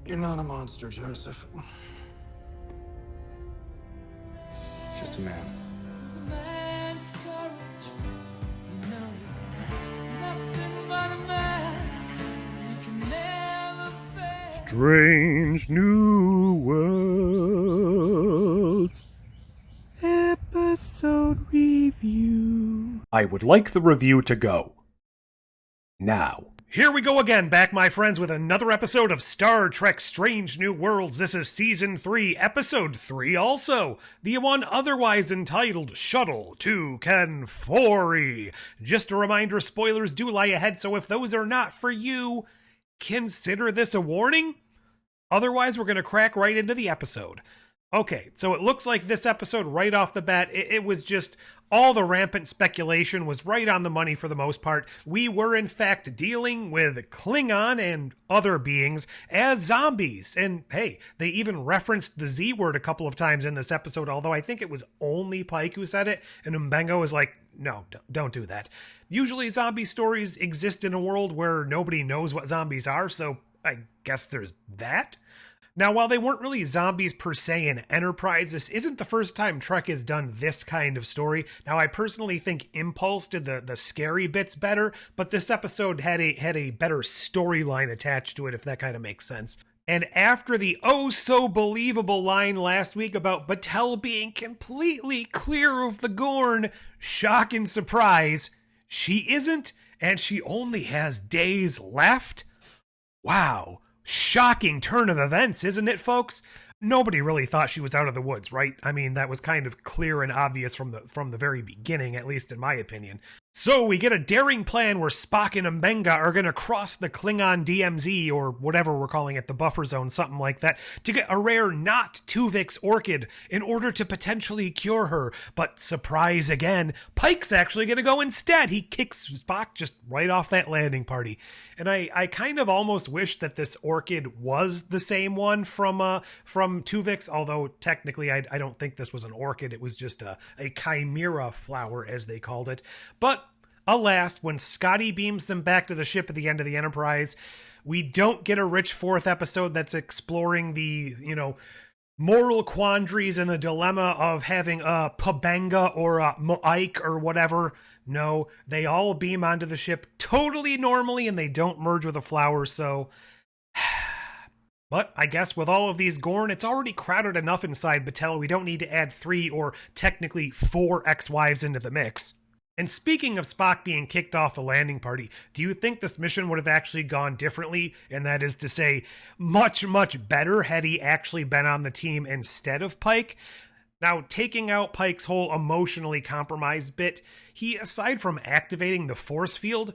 You're not a monster, Joseph. Just a man. Strange New Worlds Episode Review. I would like the review to go now. Here we go again, back, my friends, with another episode of Star Trek Strange New Worlds. This is Season 3, Episode 3 also. The one otherwise entitled Shuttle to Kenfori. Just a reminder, spoilers do lie ahead, so if those are not for you, consider this a warning. Otherwise, we're going to crack right into the episode. Okay, so it looks like this episode right off the bat, it was just all the rampant speculation was right on the money for the most part. We were in fact dealing with Klingon and other beings as zombies. And hey, they even referenced the Z word a couple of times in this episode, although I think it was only Pike who said it, and M'Benga was like, no, don't do that. Usually zombie stories exist in a world where nobody knows what zombies are, so I guess there's that. Now, while they weren't really zombies per se in Enterprise, this isn't the first time Trek has done this kind of story. Now, I personally think Impulse did the scary bits better, but this episode had a better storyline attached to it, if that kind of makes sense. And after the oh-so-believable line last week about Batel being completely clear of the Gorn, shock and surprise, she isn't, and she only has days left? Wow. Shocking turn of events, isn't it, folks? Nobody really thought she was out of the woods, right? I mean, that was kind of clear and obvious from the very beginning, at least in my opinion. So we get a daring plan where Spock and M'Benga are going to cross the Klingon DMZ, or whatever we're calling it, the buffer zone, something like that, to get a rare not Tuvix orchid in order to potentially cure her. But surprise again, Pike's actually going to go instead. He kicks Spock just right off that landing party. And I kind of almost wish that this orchid was the same one from Tuvix, although technically I don't think this was an orchid. It was just a chimera flower, as they called it. But alas, when Scotty beams them back to the ship at the end of the Enterprise, we don't get a rich fourth episode that's exploring the, moral quandaries and the dilemma of having a M'Benga or a M'Ike or whatever. No, they all beam onto the ship totally normally and they don't merge with a flower, so... But I guess with all of these Gorn, it's already crowded enough inside Batel. We don't need to add 3 or technically 4 ex-wives into the mix. And speaking of Spock being kicked off the landing party, do you think this mission would have actually gone differently? And that is to say, much, much better had he actually been on the team instead of Pike? Now, taking out Pike's whole emotionally compromised bit, he, aside from activating the force field,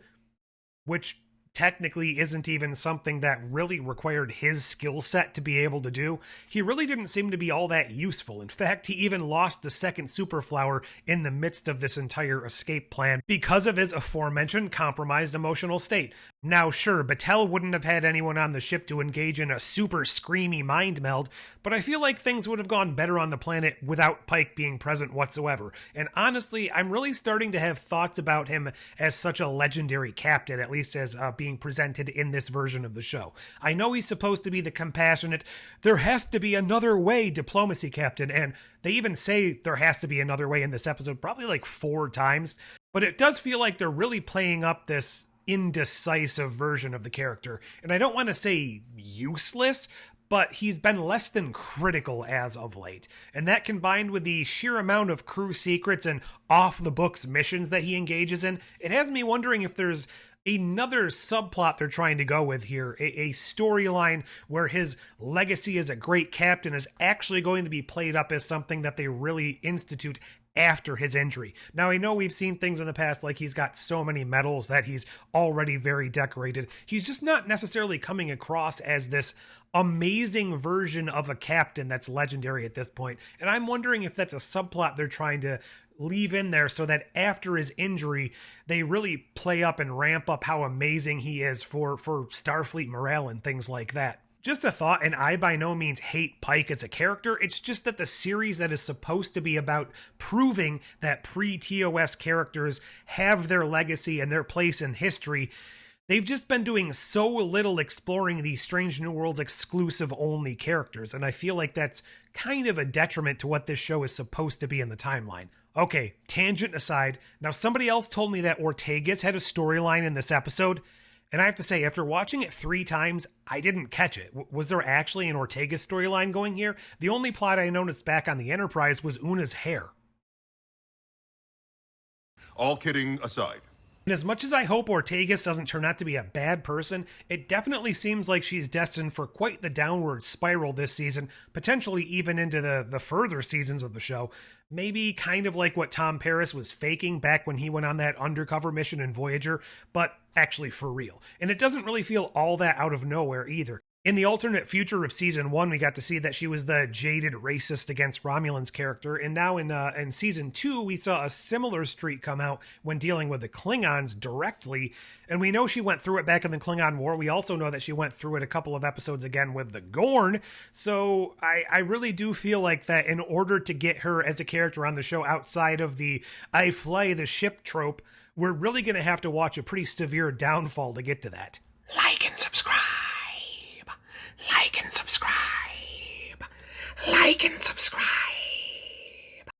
which technically isn't even something that really required his skill set to be able to do, he really didn't seem to be all that useful. In fact, he even lost the second superflower in the midst of this entire escape plan because of his aforementioned compromised emotional state. Now, sure, Batel wouldn't have had anyone on the ship to engage in a super screamy mind meld, but I feel like things would have gone better on the planet without Pike being present whatsoever. And honestly, I'm really starting to have thoughts about him as such a legendary captain, at least as being presented in this version of the show. I know he's supposed to be the compassionate, there has to be another way diplomacy captain, and they even say there has to be another way in this episode probably like 4 times, but it does feel like they're really playing up this indecisive version of the character. And I don't want to say useless, but he's been less than critical as of late. And that, combined with the sheer amount of crew secrets and off-the-books missions that he engages in, it has me wondering if there's another subplot they're trying to go with here, a storyline where his legacy as a great captain is actually going to be played up as something that they really institute after his injury. Now, I know we've seen things in the past, like he's got so many medals that he's already very decorated. He's just not necessarily coming across as this amazing version of a captain that's legendary at this point. And I'm wondering if that's a subplot they're trying to leave in there so that after his injury, they really play up and ramp up how amazing he is for Starfleet morale and things like that. Just a thought, and I by no means hate Pike as a character, it's just that the series that is supposed to be about proving that pre-TOS characters have their legacy and their place in history They've just been doing so little exploring these Strange New Worlds exclusive only characters, and I feel like that's kind of a detriment to what this show is supposed to be in the timeline. Okay, tangent aside, now somebody else told me that Ortegas had a storyline in this episode, and I have to say, after watching it 3 times, I didn't catch it. Was there actually an Ortegas storyline going here? The only plot I noticed back on the Enterprise was Una's hair. All kidding aside. And as much as I hope Ortegas doesn't turn out to be a bad person, it definitely seems like she's destined for quite the downward spiral this season, potentially even into the further seasons of the show. Maybe kind of like what Tom Paris was faking back when he went on that undercover mission in Voyager, but actually for real. And it doesn't really feel all that out of nowhere either. In the alternate future of Season 1, we got to see that she was the jaded racist against Romulan's character, and now in Season 2, we saw a similar streak come out when dealing with the Klingons directly, and we know she went through it back in the Klingon War. We also know that she went through it a couple of episodes again with the Gorn, so I really do feel like that in order to get her as a character on the show outside of the I fly the ship trope, we're really going to have to watch a pretty severe downfall to get to that. Like and subscribe! Like and subscribe. Like and subscribe.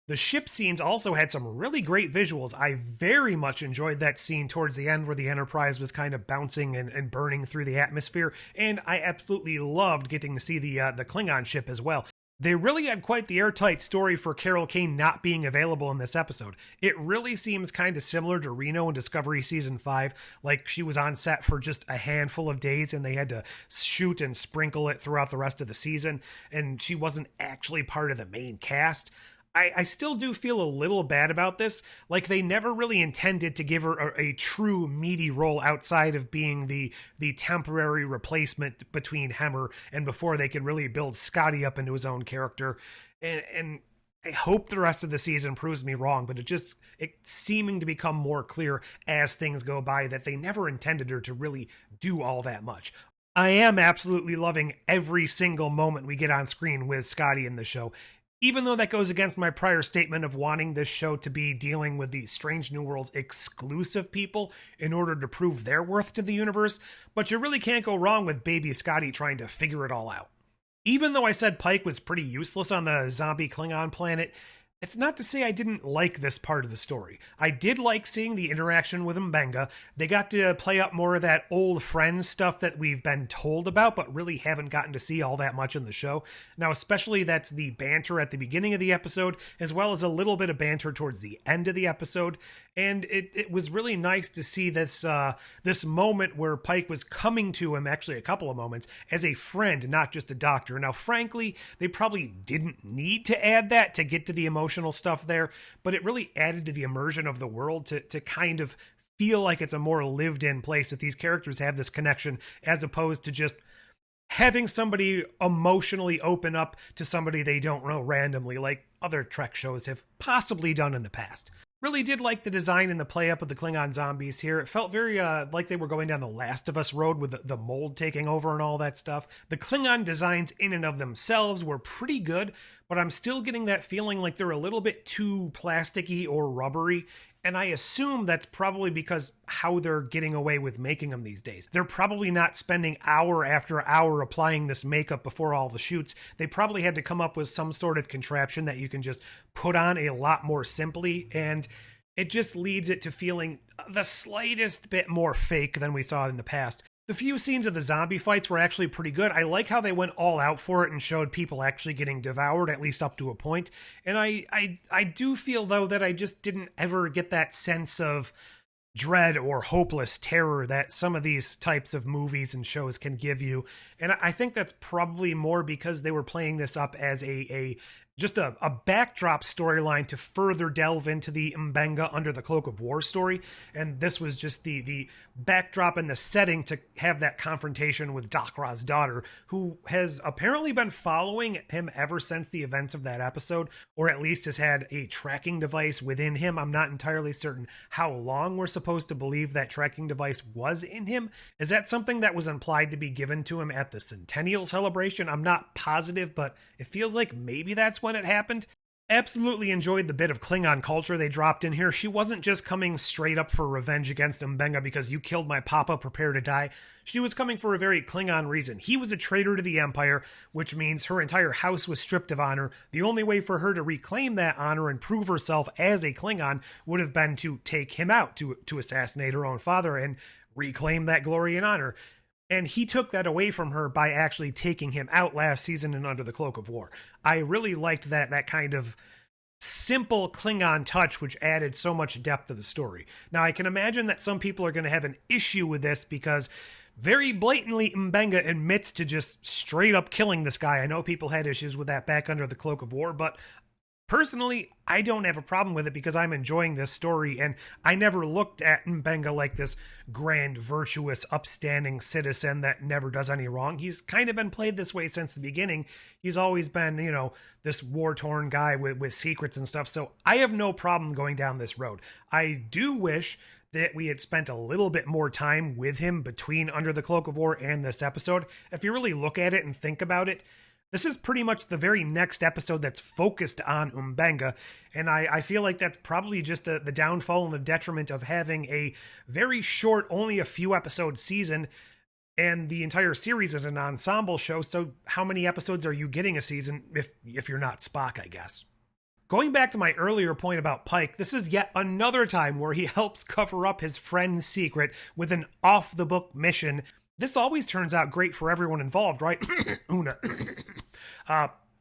The ship scenes also had some really great visuals. I very much enjoyed that scene towards the end where the Enterprise was kind of bouncing and burning through the atmosphere, and I absolutely loved getting to see the Klingon ship as well. They really had quite the airtight story for Carol Kane not being available in this episode. It really seems kind of similar to Reno in Discovery Season 5, like she was on set for just a handful of days and they had to shoot and sprinkle it throughout the rest of the season, and she wasn't actually part of the main cast. I still do feel a little bad about this, like they never really intended to give her a true meaty role outside of being the temporary replacement between Hemmer and before they could really build Scotty up into his own character. And I hope the rest of the season proves me wrong, but it's seeming to become more clear as things go by that they never intended her to really do all that much. I am absolutely loving every single moment we get on screen with Scotty in the show. Even though that goes against my prior statement of wanting this show to be dealing with the Strange New Worlds exclusive people in order to prove their worth to the universe, but you really can't go wrong with baby Scotty trying to figure it all out. Even though I said Pike was pretty useless on the zombie Klingon planet, it's not to say I didn't like this part of the story. I did like seeing the interaction with M'Benga. They got to play up more of that old friends stuff that we've been told about, but really haven't gotten to see all that much in the show. Now, especially that's the banter at the beginning of the episode, as well as a little bit of banter towards the end of the episode. And it was really nice to see this moment where Pike was coming to him, actually a couple of moments, as a friend, not just a doctor. Now, frankly, they probably didn't need to add that to get to the emotional stuff there, but it really added to the immersion of the world to kind of feel like it's a more lived-in place, that these characters have this connection, as opposed to just having somebody emotionally open up to somebody they don't know randomly, like other Trek shows have possibly done in the past. Really did like the design and the play up of the Klingon zombies here. It felt very like they were going down the Last of Us road with the mold taking over and all that stuff. The Klingon designs in and of themselves were pretty good, but I'm still getting that feeling like they're a little bit too plasticky or rubbery. And I assume that's probably because how they're getting away with making them these days. They're probably not spending hour after hour applying this makeup before all the shoots. They probably had to come up with some sort of contraption that you can just put on a lot more simply, and it just leads it to feeling the slightest bit more fake than we saw in the past. The few scenes of the zombie fights were actually pretty good. I like how they went all out for it and showed people actually getting devoured, at least up to a point. And I do feel, though, that I just didn't ever get that sense of dread or hopeless terror that some of these types of movies and shows can give you. And I think that's probably more because they were playing this up as just a backdrop storyline to further delve into the M'Benga Under the Cloak of War story. And this was just the backdrop and the setting to have that confrontation with Dakra's daughter, who has apparently been following him ever since the events of that episode, or at least has had a tracking device within him. I'm not entirely certain how long we're supposed to believe that tracking device was in him. Is that something that was implied to be given to him at the Centennial celebration? I'm not positive, but it feels like maybe that's when it happened. Absolutely enjoyed the bit of Klingon culture they dropped in here. She wasn't just coming straight up for revenge against M'Benga because you killed my papa, prepare to die. She was coming for a very Klingon reason. He was a traitor to the Empire, which means her entire house was stripped of honor. The only way for her to reclaim that honor and prove herself as a Klingon would have been to take him out, to assassinate her own father and reclaim that glory and honor. And he took that away from her by actually taking him out last season in Under the Cloak of War. I really liked that kind of simple Klingon touch, which added so much depth to the story. Now, I can imagine that some people are going to have an issue with this because very blatantly M'Benga admits to just straight up killing this guy. I know people had issues with that back Under the Cloak of War, but personally, I don't have a problem with it because I'm enjoying this story, and I never looked at M'Benga like this grand, virtuous, upstanding citizen that never does any wrong. He's kind of been played this way since the beginning. He's always been, this war-torn guy with secrets and stuff, so I have no problem going down this road. I do wish that we had spent a little bit more time with him between Under the Cloak of War and this episode. If you really look at it and think about it, this is pretty much the very next episode that's focused on M'Benga, and I feel like that's probably just the downfall and the detriment of having a very short, only a few episode season, and the entire series is an ensemble show, so how many episodes are you getting a season if you're not Spock, I guess? Going back to my earlier point about Pike, this is yet another time where he helps cover up his friend's secret with an off-the-book mission. This always turns out great for everyone involved, right? Una.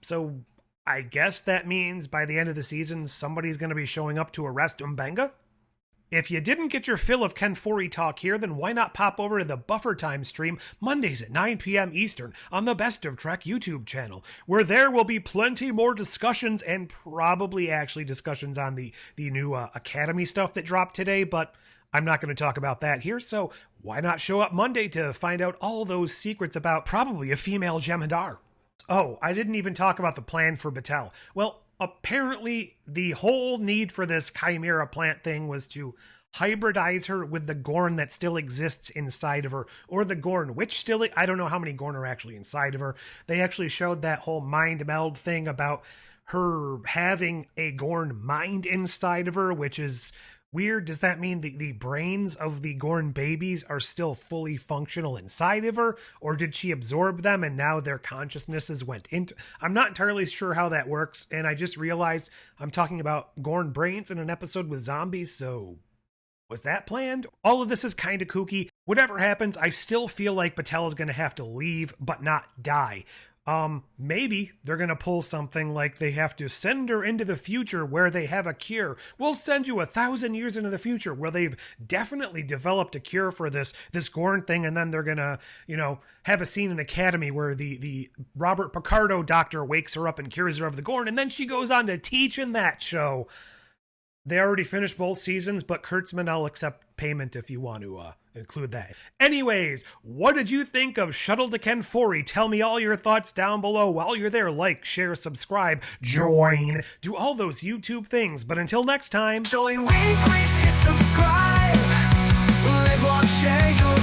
So I guess that means by the end of the season, somebody's going to be showing up to arrest M'Benga? If you didn't get your fill of Kenfori talk here, then why not pop over to the Buffer Time stream Mondays at 9 p.m. Eastern on the Best of Trek YouTube channel, where there will be plenty more discussions and probably actually discussions on the new Academy stuff that dropped today, but I'm not going to talk about that here, so why not show up Monday to find out all those secrets about probably a female Jem'Hadar? Oh, I didn't even talk about the plan for Batel. Well, apparently the whole need for this Chimera plant thing was to hybridize her with the Gorn that still exists inside of her, or the Gorn which still, I don't know how many Gorn are actually inside of her. They actually showed that whole mind meld thing about her having a Gorn mind inside of her, which is weird. Does that mean the brains of the Gorn babies are still fully functional inside of her? Or did she absorb them and now their consciousnesses went into... I'm not entirely sure how that works, and I just realized I'm talking about Gorn brains in an episode with zombies, so... was that planned? All of this is kind of kooky. Whatever happens, I still feel like Batel is going to have to leave, but not die. Maybe they're going to pull something like they have to send her into the future where they have a cure. We'll send you 1,000 years into the future where they've definitely developed a cure for this Gorn thing. And then they're going to, have a scene in Academy where the Robert Picardo doctor wakes her up and cures her of the Gorn. And then she goes on to teach in that show. They already finished both seasons, but Kurtzman, I'll accept payment if you want to include that. Anyways, what did you think of Shuttle to Kenfori? Tell me all your thoughts down below. While you're there, like, share, subscribe, join, do all those YouTube things. But until next time... Join, please hit subscribe. Live, watch, share your